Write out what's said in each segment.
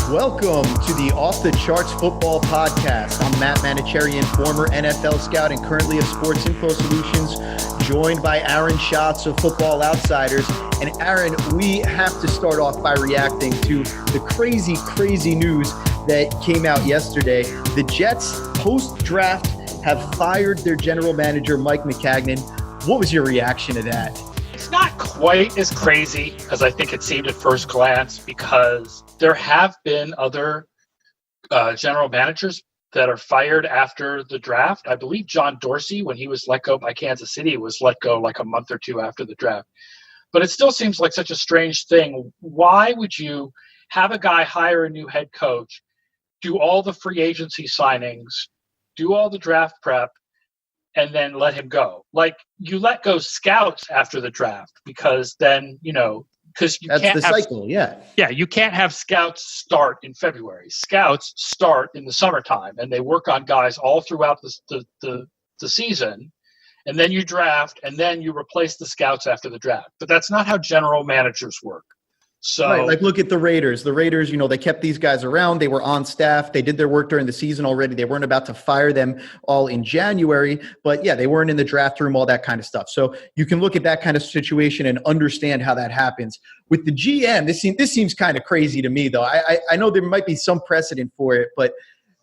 Welcome to the Off the Charts Football Podcast. I'm Matt Manocherian, former NFL scout and currently of Sports Info Solutions, joined by Aaron Schatz of Football Outsiders. And Aaron, we have to start off by reacting to the crazy news that came out yesterday. The Jets, post-draft, have fired their general manager, Mike Maccagnan. What was your reaction to that? It's not quite as crazy as I think it seemed at first glance, because there have been other general managers that are fired after the draft. I believe John Dorsey, when he was let go by Kansas City, was let go like a month or two after the draft. But it still seems like such a strange thing. Why would you have a guy hire a new head coach, do all the free agency signings, do all the draft prep, and then let him go? Like, you let go scouts after the draft because then, because you That's can't the have, cycle, yeah. Yeah, you can't have scouts start in February. Scouts start in the summertime, and they work on guys all throughout the season, and then you draft, and then you replace the scouts after the draft. But that's not how general managers work. So, right, like look at the Raiders. The Raiders, they kept these guys around. They were on staff. They did their work during the season already. They weren't about to fire them all in January. But, yeah, they weren't in the draft room, all that kind of stuff. So you can look at that kind of situation and understand how that happens. With the GM, this seems kind of crazy to me, though. I know there might be some precedent for it, but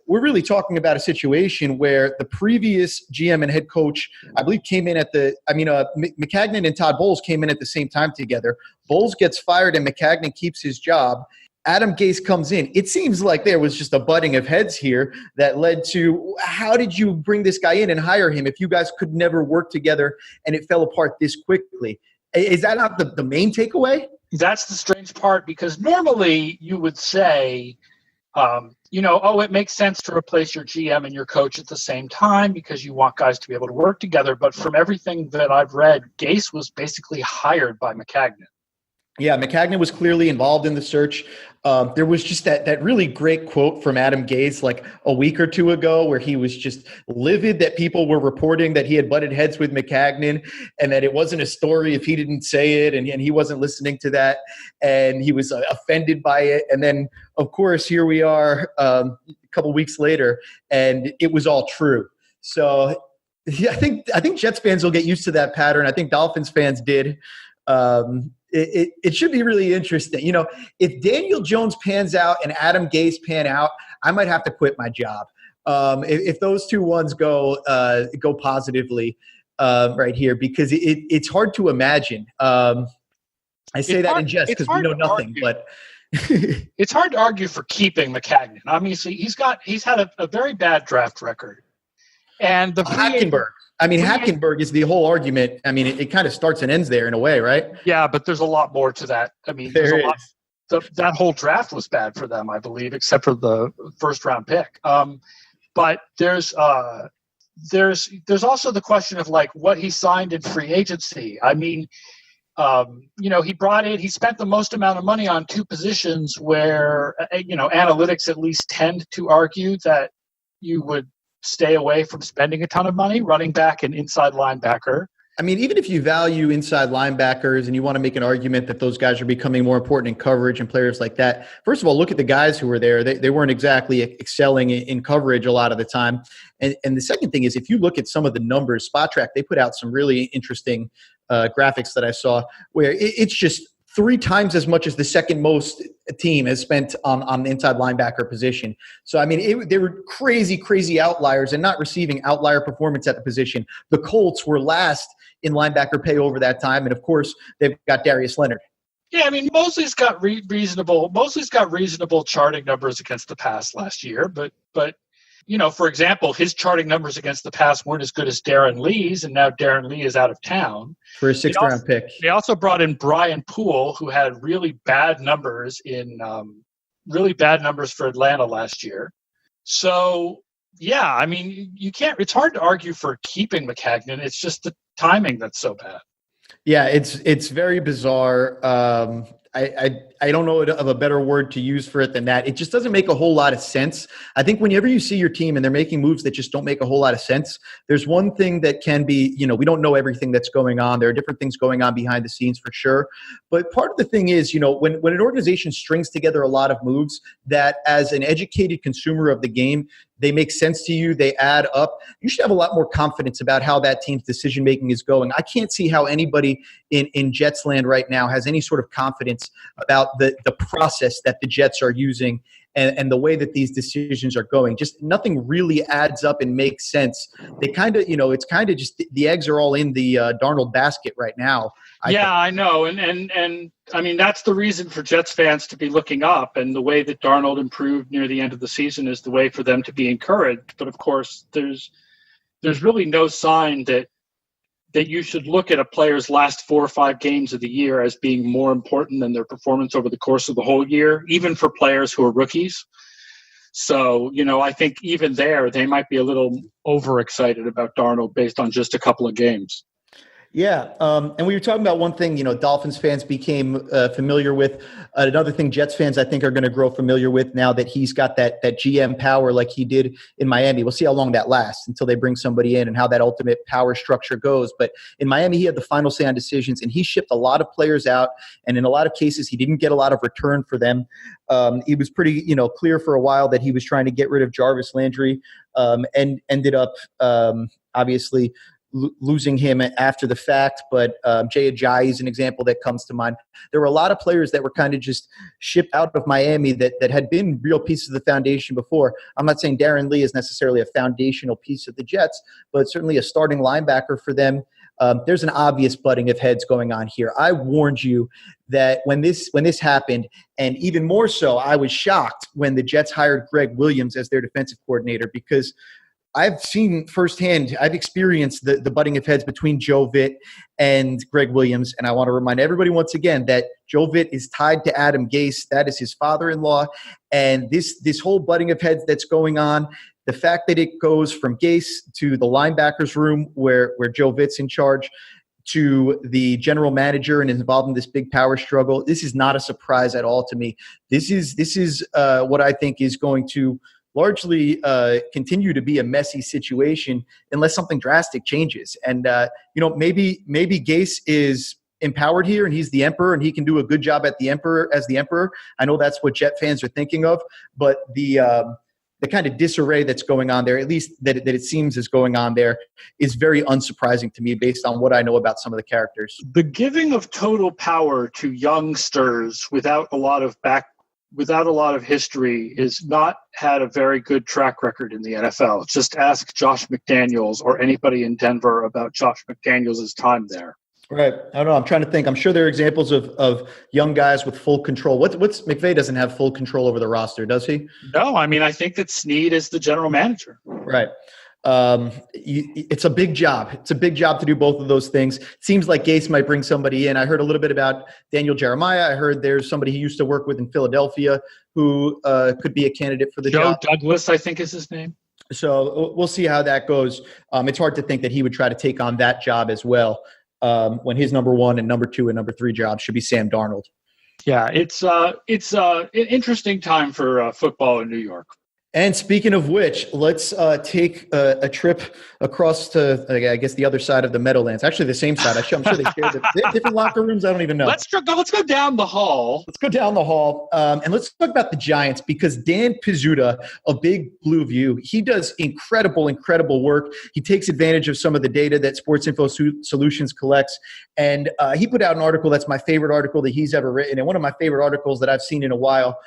we're really talking about a situation where the previous GM and head coach, I believe, came in Maccagnan and Todd Bowles came in at the same time together. Bowles gets fired and Maccagnan keeps his job. Adam Gase comes in. It seems like there was just a butting of heads here that led to, how did you bring this guy in and hire him if you guys could never work together and it fell apart this quickly? Is that not the main takeaway? That's the strange part, because normally you would say, it makes sense to replace your GM and your coach at the same time because you want guys to be able to work together. But from everything that I've read, Gase was basically hired by Maccagnan. Yeah, Maccagnan was clearly involved in the search. There was just that really great quote from Adam Gase like a week or two ago where he was just livid that people were reporting that he had butted heads with Maccagnan and that it wasn't a story if he didn't say it, and he wasn't listening to that, and he was offended by it. And then, of course, here we are a couple weeks later, and it was all true. So yeah, I think Jets fans will get used to that pattern. I think Dolphins fans did. It should be really interesting. If Daniel Jones pans out and Adam Gase pan out, I might have to quit my job. If those two ones go positively right here, because it's hard to imagine. I say that in jest because we know nothing, but it's hard to argue for keeping Maccagnan. Obviously, he's had a very bad draft record, and the Hackenberg. Hackenberg is the whole argument. It kind of starts and ends there in a way, right? Yeah, but there's a lot more to that. There's a lot. That whole draft was bad for them, I believe, except for the first round pick. But there's also the question of like what he signed in free agency. He spent the most amount of money on two positions where, analytics at least tend to argue that you would stay away from spending a ton of money, running back and inside linebacker. Even if you value inside linebackers and you want to make an argument that those guys are becoming more important in coverage and players like that, first of all, look at the guys who were there. They weren't exactly excelling in coverage a lot of the time. And the second thing is, if you look at some of the numbers, Spot Track, they put out some really interesting graphics that I saw where it's just 3 times as much as the second most team has spent on the inside linebacker position. So, they were crazy outliers and not receiving outlier performance at the position. The Colts were last in linebacker pay over that time. And, of course, they've got Darius Leonard. Yeah, Mosley's got reasonable charting numbers against the pass last year. But for example, his charting numbers against the pass weren't as good as Darren Lee's, and now Darren Lee is out of town. For a 6th-round pick. They also brought in Brian Poole, who had really bad numbers for Atlanta last year. So, yeah, you can't – it's hard to argue for keeping Maccagnan. It's just the timing that's so bad. Yeah, it's very bizarre. I don't know of a better word to use for it than that. It just doesn't make a whole lot of sense. I think whenever you see your team and they're making moves that just don't make a whole lot of sense, there's one thing that can be, we don't know everything that's going on. There are different things going on behind the scenes for sure. But part of the thing is, when an organization strings together a lot of moves that as an educated consumer of the game, they make sense to you, they add up, you should have a lot more confidence about how that team's decision-making is going. I can't see how anybody in Jets land right now has any sort of confidence about the process that the Jets are using and the way that these decisions are going. Just nothing really adds up and makes sense. They kind of, it's kind of just the eggs are all in the Darnold basket right now. I know. And I mean, that's the reason for Jets fans to be looking up. And the way that Darnold improved near the end of the season is the way for them to be encouraged. But of course, there's really no sign that you should look at a player's last 4 or 5 games of the year as being more important than their performance over the course of the whole year, even for players who are rookies. So, I think even there, they might be a little overexcited about Darnold based on just a couple of games. Yeah, and we were talking about one thing, Dolphins fans became familiar with. Another thing Jets fans, I think, are going to grow familiar with now that he's got that GM power like he did in Miami. We'll see how long that lasts until they bring somebody in and how that ultimate power structure goes. But in Miami, he had the final say on decisions, and he shipped a lot of players out, and in a lot of cases, he didn't get a lot of return for them. He was pretty, clear for a while that he was trying to get rid of Jarvis Landry and ended up, obviously, losing him after the fact, but Jay Ajayi is an example that comes to mind. There were a lot of players that were kind of just shipped out of Miami that had been real pieces of the foundation before. I'm not saying Darren Lee is necessarily a foundational piece of the Jets, but certainly a starting linebacker for them. There's an obvious butting of heads going on here. I warned you that when this happened, and even more so, I was shocked when the Jets hired Greg Williams as their defensive coordinator, because I've seen firsthand, I've experienced the butting of heads between Joe Vitt and Greg Williams. And I want to remind everybody once again that Joe Vitt is tied to Adam Gase. That is his father-in-law. And this whole butting of heads that's going on, the fact that it goes from Gase to the linebackers room where Joe Vitt's in charge, to the general manager and is involved in this big power struggle, this is not a surprise at all to me. This is what I think is going to largely continue to be a messy situation unless something drastic changes. And, maybe Gase is empowered here and he's the emperor and he can do a good job as the emperor. I know that's what Jet fans are thinking of, but the kind of disarray that's going on there, at least that it seems is going on there, is very unsurprising to me based on what I know about some of the characters. The giving of total power to youngsters without a lot of history is not had a very good track record in the NFL. Just ask Josh McDaniels or anybody in Denver about Josh McDaniels' time there. Right. I don't know. I'm trying to think. I'm sure there are examples of young guys with full control. What's McVay doesn't have full control over the roster, does he? No, I mean, I think that Snead is the general manager. Right. It's a big job. It's a big job to do both of those things. It seems like Gase might bring somebody in. I heard a little bit about Daniel Jeremiah. I heard there's somebody he used to work with in Philadelphia who could be a candidate for the job. Joe Douglas, I think is his name. So we'll see how that goes. It's hard to think that he would try to take on that job as well, when his number 1 and number 2 and number 3 jobs should be Sam Darnold. Yeah, it's an interesting time for football in New York. And speaking of which, let's take a trip across to, I guess, the other side of the Meadowlands. Actually, the same side. I'm sure they share different locker rooms. I don't even know. Let's go down the hall. Let's go down the hall. And let's talk about the Giants, because Dan Pizzuta of Big Blue View, he does incredible work. He takes advantage of some of the data that Sports Info Solutions collects. And he put out an article that's my favorite article that he's ever written, and one of my favorite articles that I've seen in a while.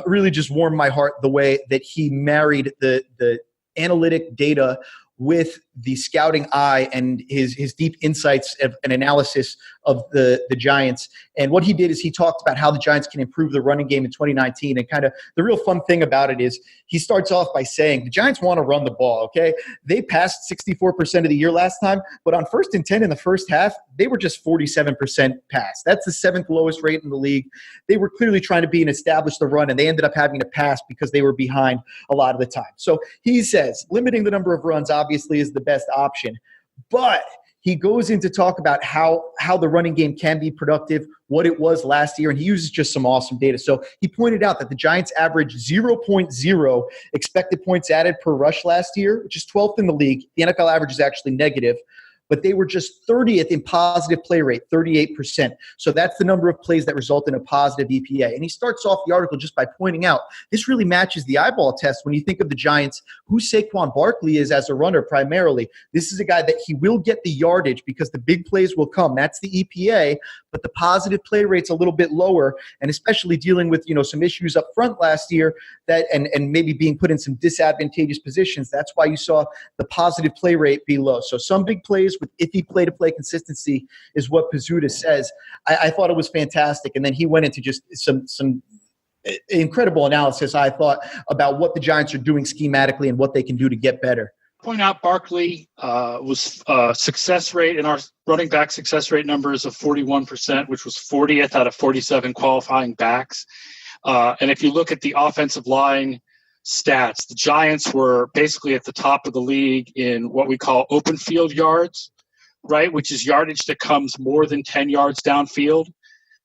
Really just warmed my heart the way that he married the analytic data with the scouting eye and his deep insights and analysis of the Giants. And what he did is he talked about how the Giants can improve the running game in 2019. And kind of the real fun thing about it is he starts off by saying the Giants want to run the ball, okay? They passed 64% of the year last time, but on 1st and 10 in the first half, they were just 47% pass. That's the 7th lowest rate in the league. They were clearly trying to establish the run, and they ended up having to pass because they were behind a lot of the time. So he says limiting the number of runs obviously is the best option, but he goes in to talk about how the running game can be productive, what it was last year, and he uses just some awesome data. So he pointed out that the Giants averaged 0.0 expected points added per rush last year, which is 12th in the league. The NFL average is actually negative, but they were just 30th in positive play rate, 38%. So that's the number of plays that result in a positive EPA. And he starts off the article just by pointing out this really matches the eyeball test when you think of the Giants, who Saquon Barkley is as a runner primarily. This is a guy that he will get the yardage because the big plays will come. That's the EPA, but the positive play rate's a little bit lower, and especially dealing with, some issues up front last year that and maybe being put in some disadvantageous positions. That's why you saw the positive play rate be low. So some big plays with iffy play-to-play consistency is what Pizzuta says. I thought it was fantastic, and then he went into just some incredible analysis, I thought, about what the Giants are doing schematically and what they can do to get better. Point out Barkley was success rate in our running back success rate numbers of 41%, which was 40th out of 47 qualifying backs. And if you look at the offensive line stats, the Giants were basically at the top of the league in what we call open field yards, right, which is yardage that comes more than 10 yards downfield.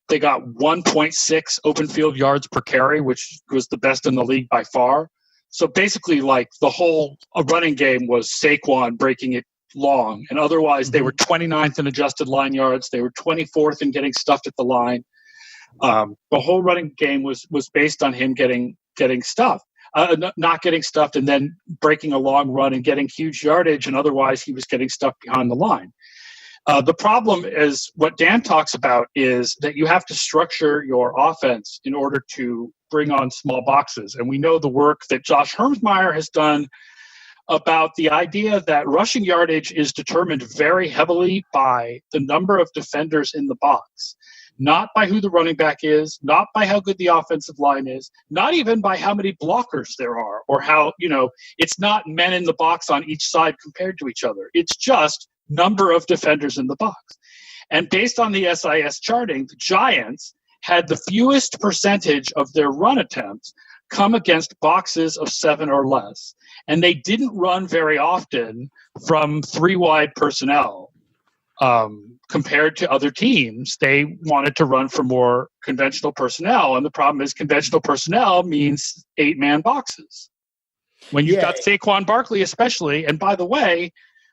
They got 1.6 open field yards per carry, which was the best in the league by far. So basically, like, the whole running game was Saquon breaking it long. And otherwise, they were 29th in adjusted line yards. They were 24th in getting stuffed at the line. The whole running game was based on him getting stuffed. Not getting stuffed and then breaking a long run and getting huge yardage, and otherwise he was getting stuck behind the line. The problem is what Dan talks about is that you have to structure your offense in order to bring on small boxes. And we know the work that Josh Hermsmeyer has done about the idea that rushing yardage is determined very heavily by the number of defenders in the box. Not by who the running back is, not by how good the offensive line is, not even by how many blockers there are, or how, it's not men in the box on each side compared to each other. It's just number of defenders in the box. And based on the SIS charting, the Giants had the fewest percentage of their run attempts come against boxes of 7 or less. And they didn't run very often from 3-wide personnel. Compared to other teams, they wanted to run for more conventional personnel. And the problem is conventional personnel means 8-man boxes. When you've got Saquon Barkley especially, and by the way,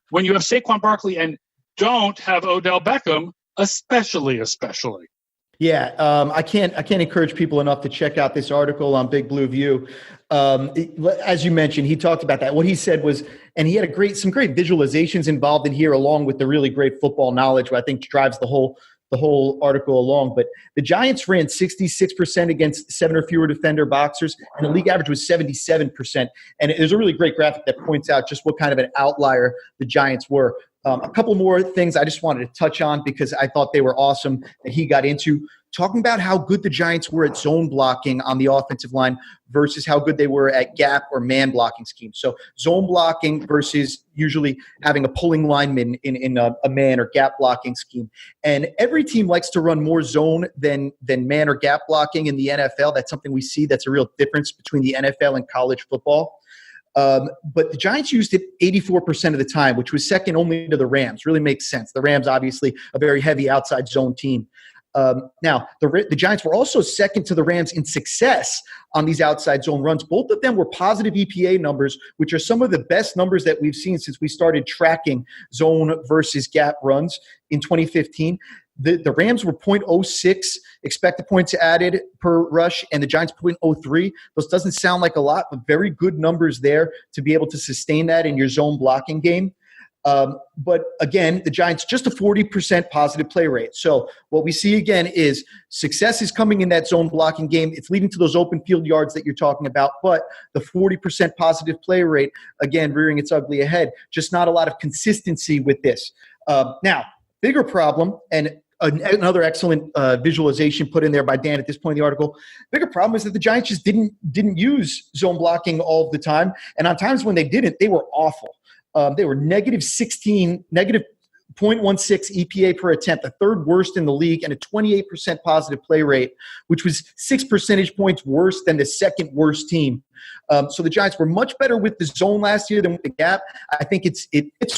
when you have Saquon Barkley and don't have Odell Beckham, especially. Yeah, I can't encourage people enough to check out this article on Big Blue View. As you mentioned, he talked about that. What he said was, and he had some great visualizations involved in here, along with the really great football knowledge, which I think drives the whole article along. But the Giants ran 66% against 7 or fewer defender boxers, and the league average was 77%. And there's a really great graphic that points out just what kind of an outlier the Giants were. A couple more things I just wanted to touch on because I thought they were awesome that he got into. Talking about how good the Giants were at zone blocking on the offensive line versus how good they were at gap or man blocking schemes. So zone blocking versus usually having a pulling lineman in a man or gap blocking scheme. And every team likes to run more zone than man or gap blocking in the NFL. That's something we see that's a real difference between the NFL and college football. But the Giants used it 84% of the time, which was second only to the Rams. Really makes sense. The Rams, obviously, a very heavy outside zone team. Now, the Giants were also second to the Rams in success on these outside zone runs. Both of them were positive EPA numbers, which are some of the best numbers that we've seen since we started tracking zone versus gap runs in 2015. The Rams were 0.06 expected points added per rush, and the Giants 0.03. Those doesn't sound like a lot, but very good numbers there to be able to sustain that in your zone blocking game. But again, the Giants just a 40% positive play rate. So what we see again is success is coming in that zone blocking game. It's leading to those open field yards that you're talking about, but the 40% positive play rate, again, rearing its ugly head. Just not a lot of consistency with this. Now, bigger problem, and another excellent visualization put in there by Dan at this point in the article. Bigger problem is that the Giants just didn't use zone blocking all of the time, and on times when they didn't, they were awful. They were negative 0.16 EPA per attempt, the third worst in the league, and a 28% positive play rate, which was 6 percentage points worse than the second worst team. So the Giants were much better with the zone last year than with the gap. I think it's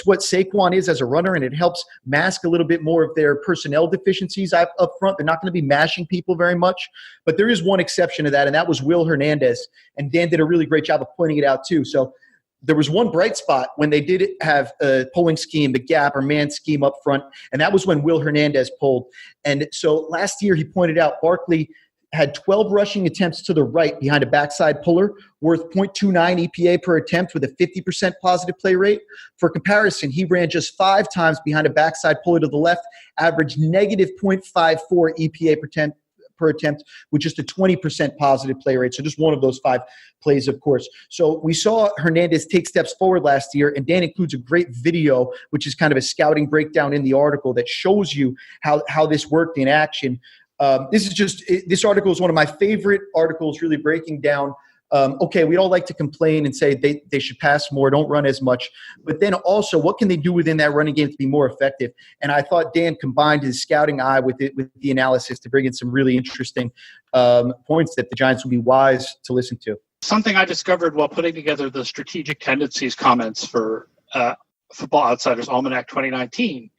what Saquon is as a runner, and it helps mask a little bit more of their personnel deficiencies up front. They're not going to be mashing people very much, but there is one exception to that, and that was Will Hernandez. And Dan did a really great job of pointing it out too. So there was one bright spot when they did have a pulling scheme, the gap or man scheme up front, and that was when Will Hernandez pulled. And so last year he pointed out Barkley had 12 rushing attempts to the right behind a backside puller, worth 0.29 EPA per attempt with a 50% positive play rate. For comparison, he ran just 5 times behind a backside puller to the left, averaged negative 0.54 EPA per attempt with just a 20% positive play rate. So just one of those 5 plays, of course. So we saw Hernandez take steps forward last year, and Dan includes a great video, which is kind of a scouting breakdown in the article that shows you how this worked in action. This article is one of my favorite articles, really breaking down, okay, we all like to complain and say they should pass more, don't run as much. But then also, what can they do within that running game to be more effective? And I thought Dan combined his scouting eye with the analysis to bring in some really interesting points that the Giants would be wise to listen to. Something I discovered while putting together the strategic tendencies comments for Football Outsiders Almanac 2019,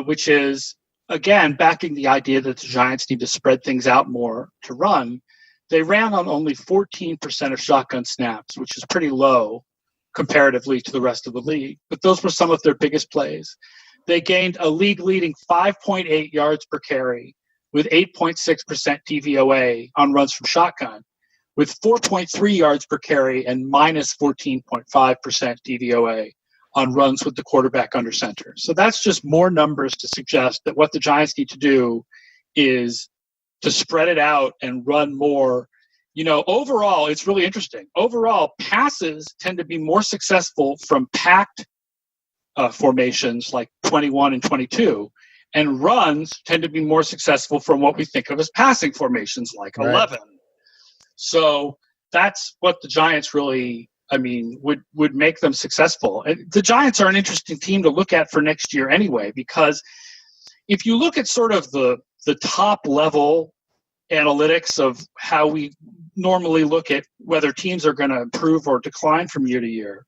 which is, again, backing the idea that the Giants need to spread things out more to run. They ran on only 14% of shotgun snaps, which is pretty low comparatively to the rest of the league. But those were some of their biggest plays. They gained a league-leading 5.8 yards per carry with 8.6% DVOA on runs from shotgun, with 4.3 yards per carry and minus 14.5% DVOA on runs with the quarterback under center. So that's just more numbers to suggest that what the Giants need to do is to spread it out and run more. You know, overall, it's really interesting. Overall, passes tend to be more successful from packed formations like 21 and 22, and runs tend to be more successful from what we think of as passing formations like 11. So that's what the Giants really, would make them successful. And the Giants are an interesting team to look at for next year anyway, because if you look at sort of the top level analytics of how we normally look at whether teams are going to improve or decline from year to year,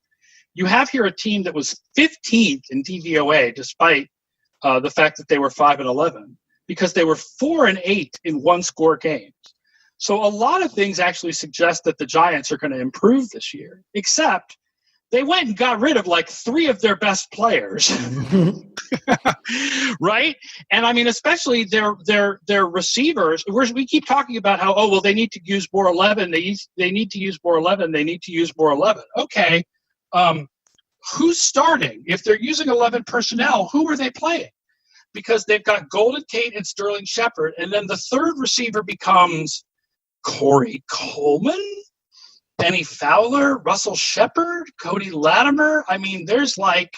you have here a team that was 15th in DVOA despite the fact that they were 5-11, because they were 4-8 in one-score games. So a lot of things actually suggest that the Giants are going to improve this year, except they went and got rid of like 3 of their best players, right? And especially their receivers. We keep talking about how, they need to use more 11. They need to use more 11. They need to use more 11. Okay, who's starting? If they're using 11 personnel, who are they playing? Because they've got Golden Tate and Sterling Shepard, and then the third receiver becomes Corey Coleman, Benny Fowler, Russell Shepard, Cody Latimer. There's like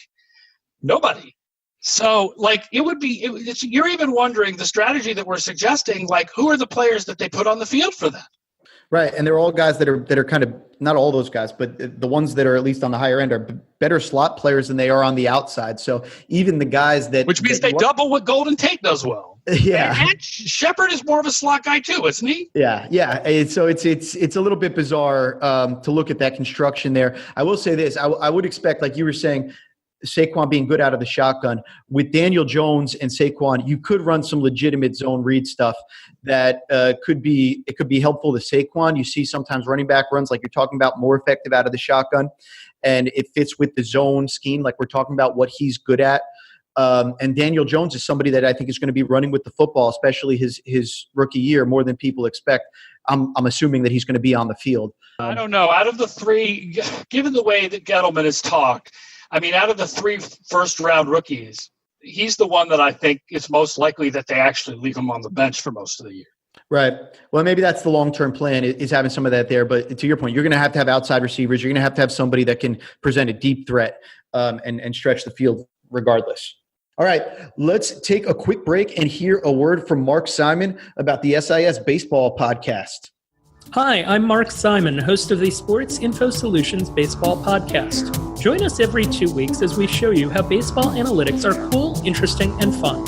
nobody. So you're even wondering the strategy that we're suggesting, like who are the players that they put on the field for that? Right, and they're all guys that are kind of, not all those guys, but the ones that are at least on the higher end are better slot players than they are on the outside. So even the guys that, which means they double what Golden Tate does well. Yeah, and Shepard is more of a slot guy too, isn't he? Yeah. So it's a little bit bizarre to look at that construction there. I will say this: I would expect, like you were saying, Saquon being good out of the shotgun. With Daniel Jones and Saquon, you could run some legitimate zone read stuff that could be helpful to Saquon. You see sometimes running back runs, like you're talking about, more effective out of the shotgun, and it fits with the zone scheme, like we're talking about what he's good at. And Daniel Jones is somebody that I think is going to be running with the football, especially his rookie year, more than people expect. I'm assuming that he's going to be on the field. I don't know. Out of the 3, given the way that Gettleman has talked, out of the 3 first-round rookies, he's the one that I think is most likely that they actually leave him on the bench for most of the year. Right. Well, maybe that's the long-term plan, is having some of that there. But to your point, you're going to have outside receivers. You're going to have somebody that can present a deep threat and stretch the field regardless. All right, let's take a quick break and hear a word from Mark Simon about the SIS Baseball podcast. Hi, I'm Mark Simon, host of the Sports Info Solutions Baseball Podcast. Join us every 2 weeks as we show you how baseball analytics are cool, interesting, and fun.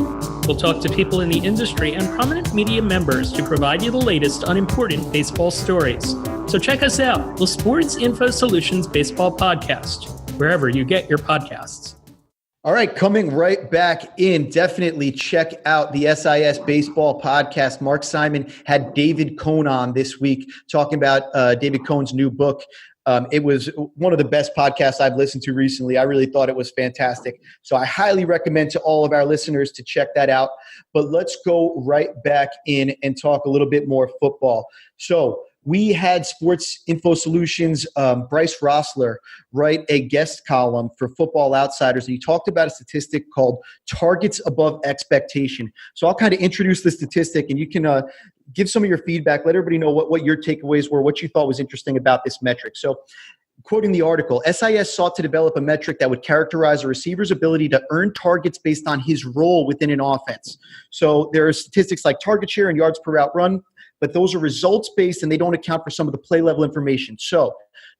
We'll talk to people in the industry and prominent media members to provide you the latest on important baseball stories. So check us out, the Sports Info Solutions Baseball Podcast, wherever you get your podcasts. All right, coming right back in, definitely check out the SIS Baseball Podcast. Mark Simon had David Cohn on this week talking about David Cohn's new book. It was one of the best podcasts I've listened to recently. I really thought it was fantastic. So I highly recommend to all of our listeners to check that out. But let's go right back in and talk a little bit more football. So we had Sports Info Solutions, Bryce Rossler, write a guest column for Football Outsiders. And he talked about a statistic called targets above expectation. So I'll kind of introduce the statistic, and you can give some of your feedback. Let everybody know what your takeaways were, what you thought was interesting about this metric. So quoting the article, SIS sought to develop a metric that would characterize a receiver's ability to earn targets based on his role within an offense. So there are statistics like target share and yards per route run, but those are results-based and they don't account for some of the play-level information. So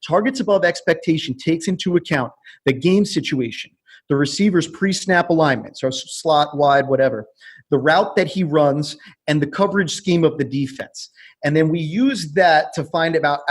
targets above expectation takes into account the game situation, the receiver's pre-snap alignment, so slot, wide, whatever, the route that he runs, and the coverage scheme of the defense. And then we use that to find out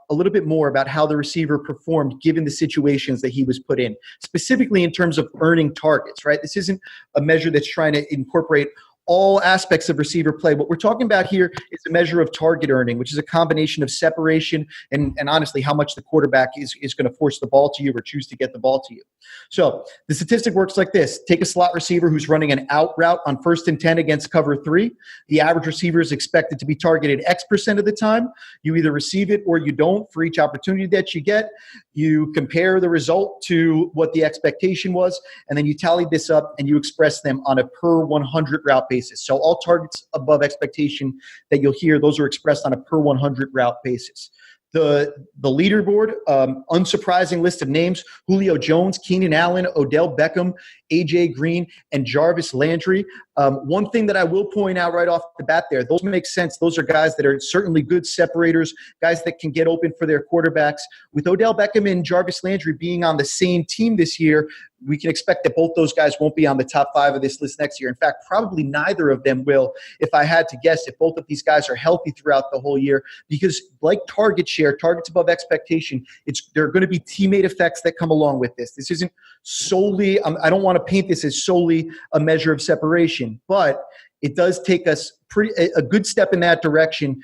a little bit more about how the receiver performed given the situations that he was put in, specifically in terms of earning targets, right? This isn't a measure that's trying to incorporate all aspects of receiver play. What we're talking about here is a measure of target earning, which is a combination of separation and honestly how much the quarterback is going to force the ball to you or choose to get the ball to you. So the statistic works like this. Take a slot receiver who's running an out route on 1st and 10 against cover 3. The average receiver is expected to be targeted X% of the time. You either receive it or you don't for each opportunity that you get. You compare the result to what the expectation was, and then you tally this up and you express them on a per 100 route basis. So all targets above expectation that you'll hear, those are expressed on a per 100 route basis. The leaderboard, unsurprising list of names: Julio Jones, Keenan Allen, Odell Beckham, A.J. Green, and Jarvis Landry. One thing that I will point out right off the bat there, those make sense. Those are guys that are certainly good separators, guys that can get open for their quarterbacks. With Odell Beckham and Jarvis Landry being on the same team this year, we can expect that both those guys won't be on the top 5 of this list next year. In fact, probably neither of them will, if I had to guess, if both of these guys are healthy throughout the whole year, because like target share, targets above expectation, there are going to be teammate effects that come along with this. This isn't solely, I don't want to paint this as solely a measure of separation, but it does take us a good step in that direction,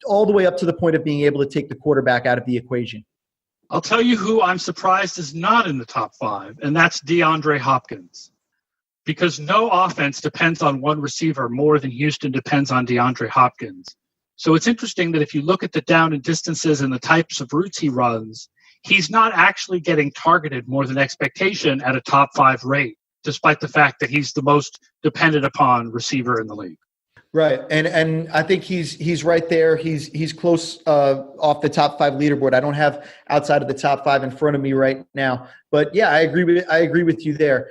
all the way up to the point of being able to take the quarterback out of the equation. I'll tell you who I'm surprised is not in the top 5, and that's DeAndre Hopkins. Because no offense depends on one receiver more than Houston depends on DeAndre Hopkins. So it's interesting that if you look at the down and distances and the types of routes he runs, he's not actually getting targeted more than expectation at a top 5 rate, despite the fact that he's the most dependent upon receiver in the league. Right, and I think he's right there. He's close off the top 5 leaderboard. I don't have outside of the top 5 in front of me right now, but yeah, I agree with you there.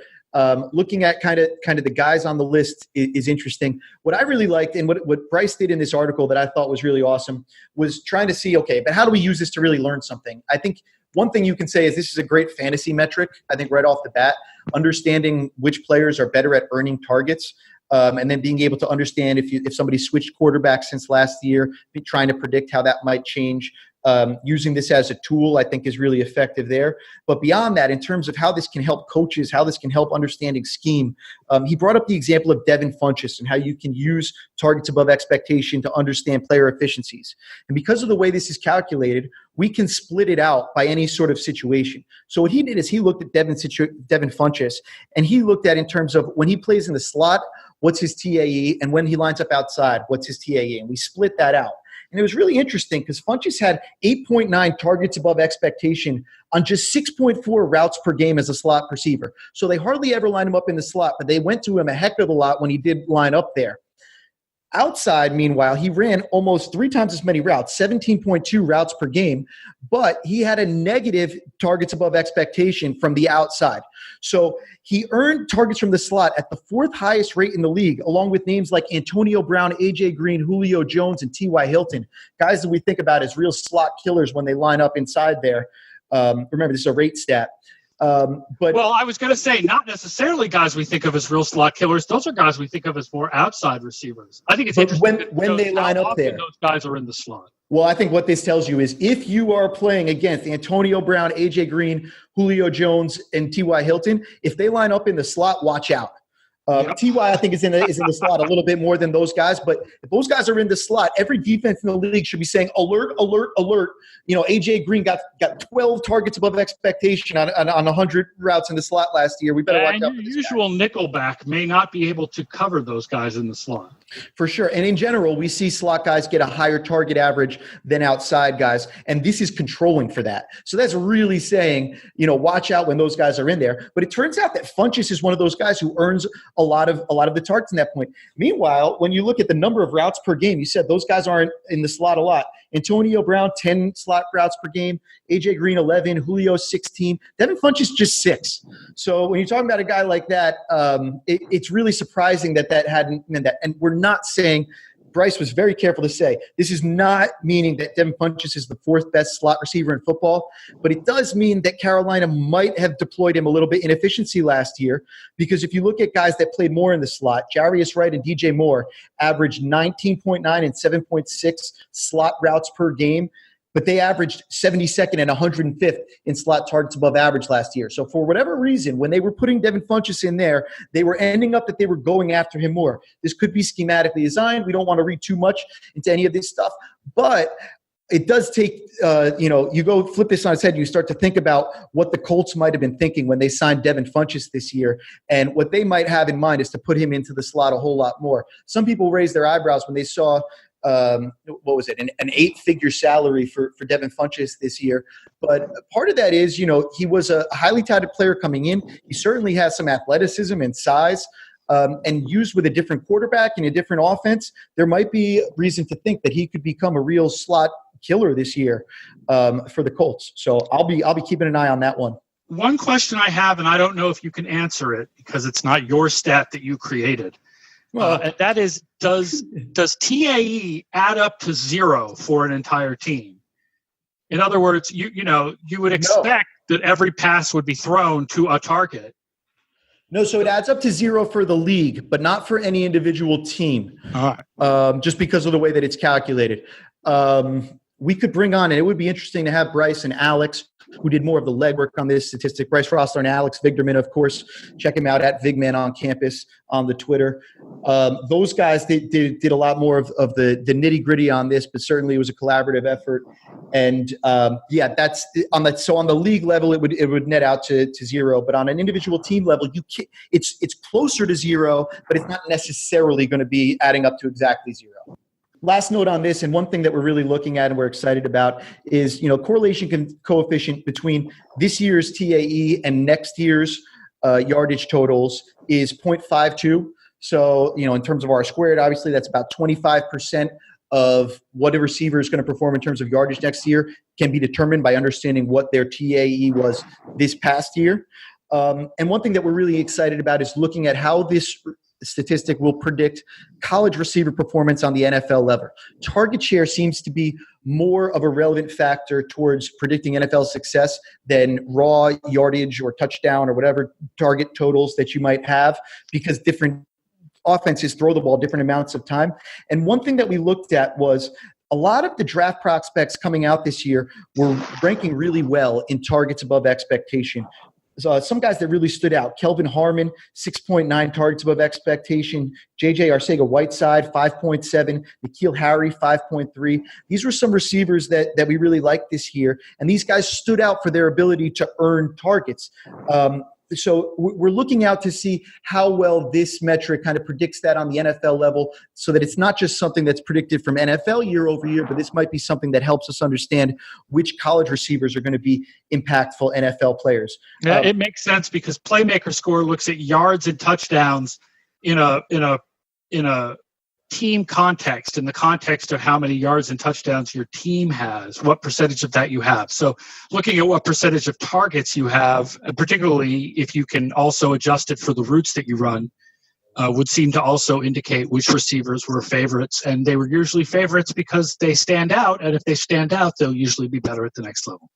Looking at kind of the guys on the list is interesting. What I really liked and what Bryce did in this article that I thought was really awesome was trying to see, okay, but how do we use this to really learn something? I think one thing you can say is this is a great fantasy metric. I think right off the bat, understanding which players are better at earning targets. And then being able to understand if somebody switched quarterbacks since last year, trying to predict how that might change. Using this as a tool, I think, is really effective there. But beyond that, in terms of how this can help coaches, how this can help understanding scheme, he brought up the example of Devin Funchess and how you can use targets above expectation to understand player efficiencies. And because of the way this is calculated, we can split it out by any sort of situation. So what he did is he looked at Devin Funchess, and he looked at in terms of when he plays in the slot, what's his TAE, and when he lines up outside, what's his TAE, and we split that out. And it was really interesting because Funchess had 8.9 targets above expectation on just 6.4 routes per game as a slot receiver. So they hardly ever line him up in the slot, but they went to him a heck of a lot when he did line up there. Outside, meanwhile, he ran almost 3 times as many routes, 17.2 routes per game, but he had a negative targets above expectation from the outside. So he earned targets from the slot at the 4th highest rate in the league, along with names like Antonio Brown, A.J. Green, Julio Jones, and T.Y. Hilton, guys that we think about as real slot killers when they line up inside there. Remember, this is a rate stat. Well, I was going to say, not necessarily guys we think of as real slot killers. Those are guys we think of as more outside receivers. I think it's interesting when they line up there. Those guys are in the slot. Well, I think what this tells you is if you are playing against Antonio Brown, A.J. Green, Julio Jones, and T.Y. Hilton, if they line up in the slot, watch out. T.Y. I think is in the slot a little bit more than those guys, but if those guys are in the slot, every defense in the league should be saying alert, alert, alert. You know, A.J. Green got 12 targets above expectation on 100 routes in the slot last year. We better watch out for this usual guy. Nickelback may not be able to cover those guys in the slot. For sure. And in general, we see slot guys get a higher target average than outside guys, and this is controlling for that. So that's really saying, you know, watch out when those guys are in there. But it turns out that Funchess is one of those guys who earns a lot of the targets in that point. Meanwhile, when you look at the number of routes per game, you said those guys aren't in the slot a lot. Antonio Brown, 10 slot routes per game. A.J. Green, 11. Julio, 16. Devin Funchess, just 6. So when you're talking about a guy like that, it's really surprising that hadn't been that. And we're not saying – Bryce was very careful to say, this is not meaning that Devin Funchess is the 4th best slot receiver in football, but it does mean that Carolina might have deployed him a little bit in efficiency last year, because if you look at guys that played more in the slot, Jarius Wright and DJ Moore averaged 19.9 and 7.6 slot routes per game, but they averaged 72nd and 105th in slot targets above average last year. So for whatever reason, when they were putting Devin Funchess in there, they were ending up that they were going after him more. This could be schematically designed. We don't want to read too much into any of this stuff, but it does take, you go flip this on its head, you start to think about what the Colts might have been thinking when they signed Devin Funchess this year, and what they might have in mind is to put him into the slot a whole lot more. Some people raised their eyebrows when they saw an 8-figure salary for Devin Funchess this year. But part of that is, he was a highly touted player coming in. He certainly has some athleticism and size, and used with a different quarterback and a different offense, there might be reason to think that he could become a real slot killer this year for the Colts. So I'll be keeping an eye on that one. One question I have, and I don't know if you can answer it because it's not your stat that you created. And that is, does TAE add up to 0 for an entire team? In other words, you would expect that every pass would be thrown to a target. No, so it adds up to 0 for the league, but not for any individual team. All right. Just because of the way that it's calculated. We could bring on, and it would be interesting to have Bryce and Alex, who did more of the legwork on this statistic. Bryce Rossler and Alex Vigderman, of course. Check him out at Vigman on campus on the Twitter. Those guys did a lot more of the nitty-gritty on this, but certainly it was a collaborative effort. And that's on the so on the league level, it would net out to 0. But on an individual team level, it's closer to 0, but it's not necessarily going to be adding up to exactly 0. Last note on this, and one thing that we're really looking at and we're excited about is, correlation coefficient between this year's TAE and next year's yardage totals is 0.52. So, in terms of R squared, obviously that's about 25% of what a receiver is going to perform in terms of yardage next year can be determined by understanding what their TAE was this past year. And one thing that we're really excited about is looking at how this statistic will predict college receiver performance on the NFL level. Target share seems to be more of a relevant factor towards predicting NFL success than raw yardage or touchdown or whatever target totals that you might have, because different offenses throw the ball different amounts of time. And one thing that we looked at was a lot of the draft prospects coming out this year were ranking really well in targets above expectation. So some guys that really stood out: Kelvin Harmon, 6.9 targets above expectation; J.J. Arcega-Whiteside, 5.7; N'Keal Harry, 5.3. These were some receivers that we really liked this year, and these guys stood out for their ability to earn targets. So we're looking out to see how well this metric kind of predicts that on the NFL level, so that it's not just something that's predicted from NFL year over year, but this might be something that helps us understand which college receivers are going to be impactful NFL players. Yeah, it makes sense because Playmaker Score looks at yards and touchdowns in a team context, in the context of how many yards and touchdowns your team has, what percentage of that you have. So looking at what percentage of targets you have, particularly if you can also adjust it for the routes that you run, would seem to also indicate which receivers were favorites. And they were usually favorites because they stand out. And if they stand out, they'll usually be better at the next level.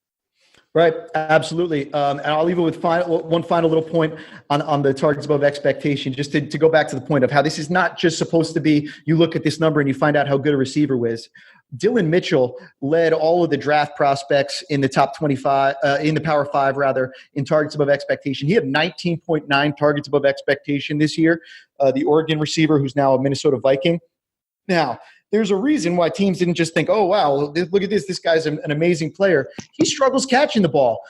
Right, absolutely. And I'll leave it with one final little point on the targets above expectation, just to go back to the point of how this is not just supposed to be, you look at this number and you find out how good a receiver was. Dylan Mitchell led all of the draft prospects in the top 25, in the Power 5, rather, in targets above expectation. He had 19.9 targets above expectation this year, the Oregon receiver who's now a Minnesota Viking. Now, there's a reason why teams didn't just think, oh, wow, look at this guy's an amazing player. He struggles catching the ball.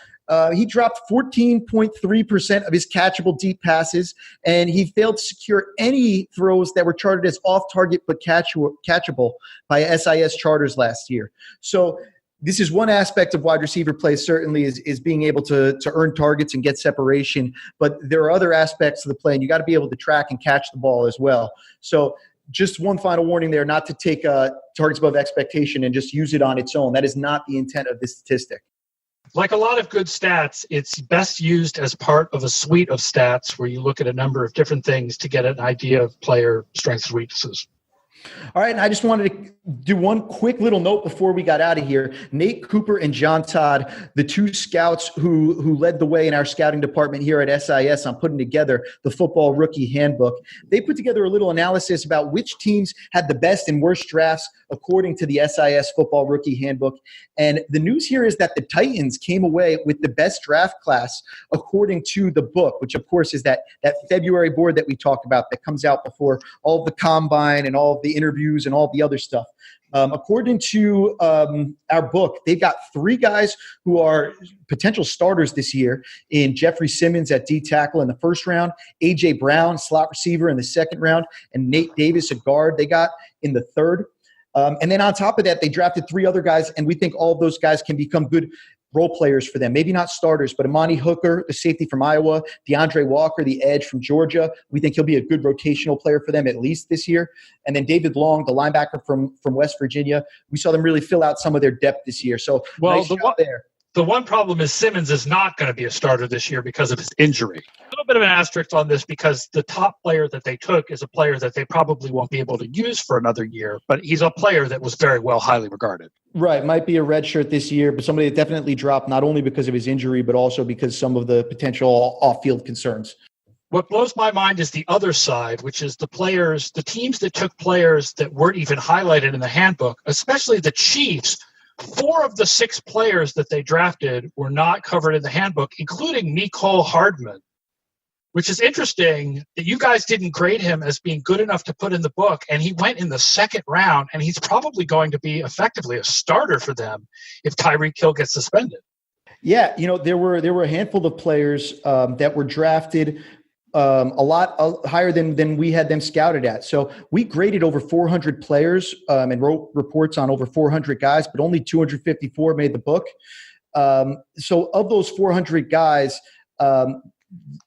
He dropped 14.3% of his catchable deep passes, and he failed to secure any throws that were charted as off-target but catchable by SIS charters last year. So this is one aspect of wide receiver play, certainly, is being able to earn targets and get separation. But there are other aspects of the play, and you got to be able to track and catch the ball as well. So just one final warning there, not to take targets above expectation and just use it on its own. That is not the intent of this statistic. Like a lot of good stats, it's best used as part of a suite of stats where you look at a number of different things to get an idea of player strengths and weaknesses. All right, and I just wanted to do one quick little note before we got out of here. Nate Cooper and John Todd, the two scouts who led the way in our scouting department here at SIS on putting together the Football Rookie Handbook, they put together a little analysis about which teams had the best and worst drafts according to the SIS Football Rookie Handbook. And the news here is that the Titans came away with the best draft class according to the book, which, of course, is that February board that we talked about that comes out before all of the combine and all of the interviews and all the other stuff. According to our book, they've got 3 guys who are potential starters this year in Jeffrey Simmons at D tackle in the first round, A.J. Brown, slot receiver, in the second round, and Nate Davis, a guard, they got in the third. And then on top of that, they drafted 3 other guys, and we think all of those guys can become good role players for them. Maybe not starters, but Amani Hooker, the safety from Iowa, DeAndre Walker, the edge from Georgia. We think he'll be a good rotational player for them at least this year. And then David Long, the linebacker from West Virginia. We saw them really fill out some of their depth this year. So nice job there. The one problem is Simmons is not going to be a starter this year because of his injury. A little bit of an asterisk on this because the top player that they took is a player that they probably won't be able to use for another year, but he's a player that was very well highly regarded. Right. Might be a red shirt this year, but somebody that definitely dropped not only because of his injury, but also because some of the potential off-field concerns. What blows my mind is the other side, which is the teams that took players that weren't even highlighted in the handbook, especially the Chiefs. 4 of the 6 players that they drafted were not covered in the handbook, including Mecole Hardman, which is interesting that you guys didn't grade him as being good enough to put in the book, and he went in the second round, and he's probably going to be effectively a starter for them if Tyreek Hill gets suspended. Yeah, there were a handful of players that were drafted a lot higher than we had them scouted at. So we graded over 400 players and wrote reports on over 400 guys, but only 254 made the book. So of those 400 guys, the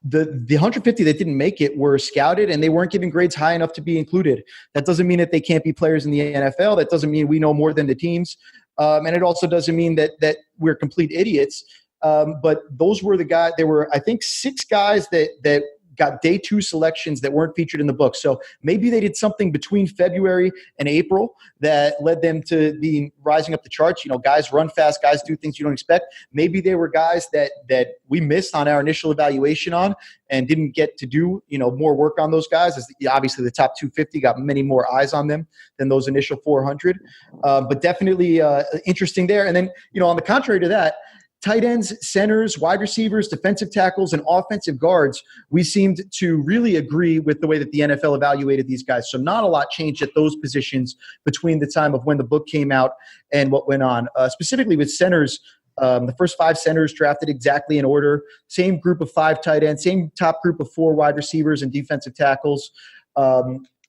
150 that didn't make it were scouted, and they weren't given grades high enough to be included. That doesn't mean that they can't be players in the NFL. That doesn't mean we know more than the teams. And it also doesn't mean that we're complete idiots. But those were the guys. There were, I think, 6 guys that got day 2 selections that weren't featured in the book. So maybe they did something between February and April that led them to be rising up the charts. Guys run fast, guys do things you don't expect. Maybe they were guys that we missed on our initial evaluation on and didn't get to do, more work on those guys. As obviously the top 250 got many more eyes on them than those initial 400. But definitely interesting there. And then, on the contrary to that, tight ends, centers, wide receivers, defensive tackles, and offensive guards, we seemed to really agree with the way that the NFL evaluated these guys. So not a lot changed at those positions between the time of when the book came out and what went on. Specifically with centers, the first 5 centers drafted exactly in order. Same group of 5 tight ends, same top group of 4 wide receivers and defensive tackles.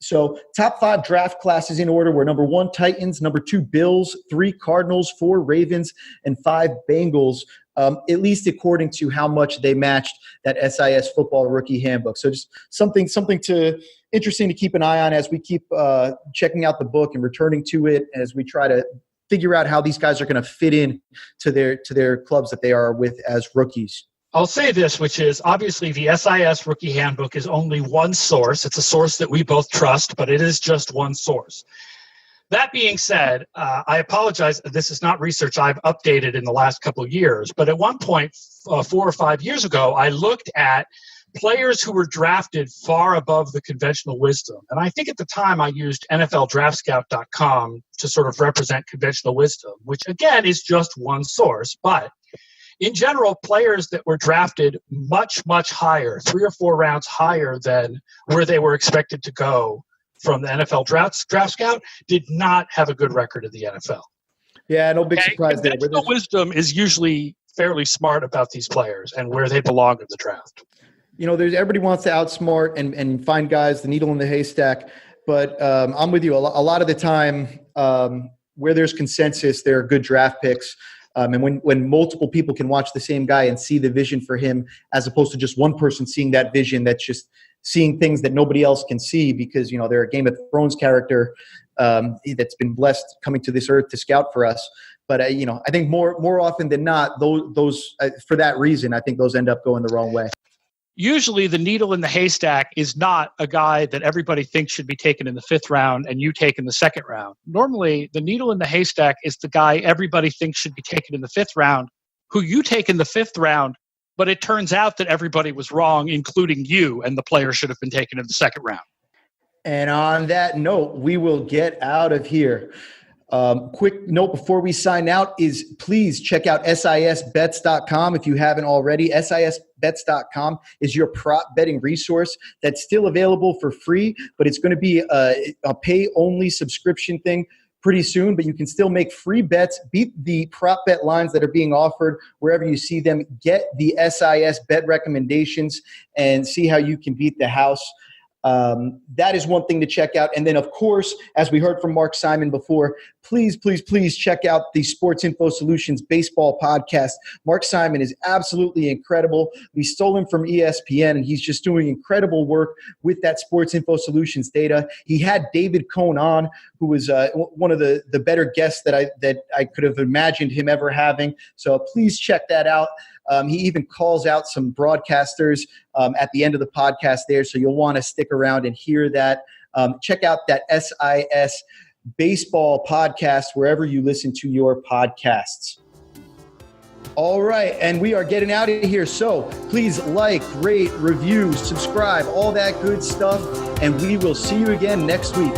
So top 5 draft classes in order were number 1, Titans, number 2, Bills, 3, Cardinals, 4, Ravens, and 5, Bengals, at least according to how much they matched that SIS Football Rookie Handbook. So just something interesting to keep an eye on as we keep checking out the book and returning to it as we try to figure out how these guys are going to fit in to their clubs that they are with as rookies. I'll say this, which is obviously the SIS Rookie Handbook is only one source. It's a source that we both trust, but it is just one source. That being said, I apologize. This is not research I've updated in the last couple of years, but at one point, 4 or 5 years ago, I looked at players who were drafted far above the conventional wisdom. And I think at the time I used NFLDraftScout.com to sort of represent conventional wisdom, which again is just one source. But in general, players that were drafted much, much higher, 3 or 4 rounds higher than where they were expected to go from the NFL Draft Scout, did not have a good record in the NFL. Yeah, no big surprise there. Conventional wisdom is usually fairly smart about these players and where they belong in the draft. You know, everybody wants to outsmart and find guys, the needle in the haystack. But I'm with you. A lot of the time, where there's consensus, there are good draft picks. And when multiple people can watch the same guy and see the vision for him, as opposed to just one person seeing that vision, that's just seeing things that nobody else can see because, you know, they're a Game of Thrones character that's been blessed coming to this earth to scout for us. But, you know, I think more often than not, those for that reason, I think those end up going the wrong way. Usually the needle in the haystack is not a guy that everybody thinks should be taken in the 5th round and you take in the 2nd round. Normally, the needle in the haystack is the guy everybody thinks should be taken in the 5th round, who you take in the 5th round, but it turns out that everybody was wrong, including you, and the player should have been taken in the 2nd round. And on that note, we will get out of here. Quick note before we sign out is please check out SISBets.com if you haven't already. SISBets.com is your prop betting resource that's still available for free, but it's going to be a pay-only subscription thing pretty soon, but you can still make free bets, beat the prop bet lines that are being offered wherever you see them, get the SIS bet recommendations, and see how you can beat the house. That is one thing to check out. And then, of course, as we heard from Mark Simon before, please check out the Sports Info Solutions Baseball Podcast. Mark Simon is absolutely incredible. We stole him from ESPN, and he's just doing incredible work with that Sports Info Solutions data. He had David Cohn on, who was one of the better guests that I could have imagined him ever having. So please check that out. He even calls out some broadcasters at the end of the podcast there, so you'll want to stick around and hear that. Check out that SIS Baseball Podcast wherever you listen to your podcasts. All right, and we are getting out of here, so please like, rate, review, subscribe, all that good stuff, and we will see you again next week.